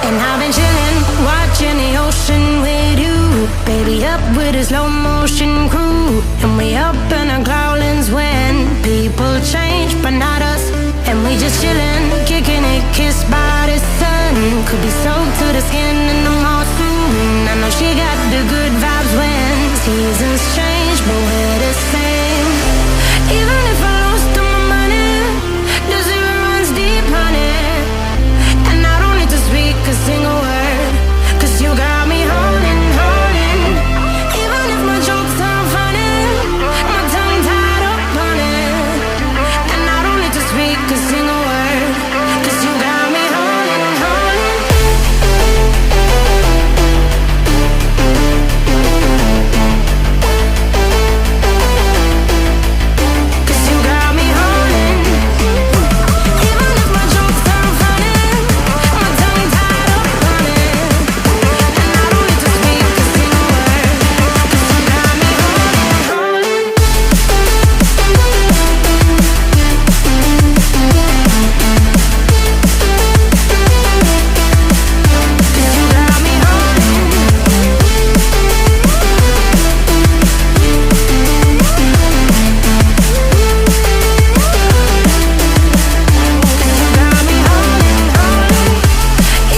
And I've been chillin', watching the ocean with you. Baby, up with a slow motion crew. And we up in our growlings when people change, but not us. And we just chillin', kicking it, kissed by the sun. Could be soaked to the skin in the mall soon. I know she got the good vibes when seasons change, but we're the same. Even if I lost all my money, the zero runs deep, honey. And I don't need to speak a single word, 'cause you got me holding, holding. Even if my jokes aren't funny, my tongue tied up on it. And I don't need to speak a single word, 'cause you got me holding, holding. 'Cause you got me holding. Even if my jokes aren't funny, my tongue tied up on it. And I don't need to speak a single word, 'cause you got me holding, holding. 'Cause you got me holding. You got me holding, holding.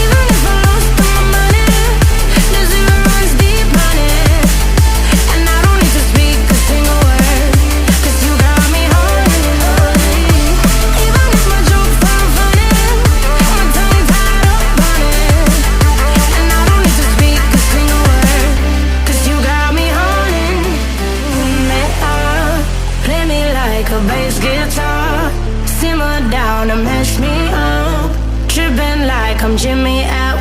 Even if I lost all my money, the zero runs deep, honey. And I don't need to speak a single word, 'cause you got me holding, holding. Even if my jokes aren't funny, my tongue tied up on it. And I don't need to speak a single word, 'cause you got me holding me up. Play me like a bass guitar, simmer down and mash me up. Tripping like I'm Jimmy at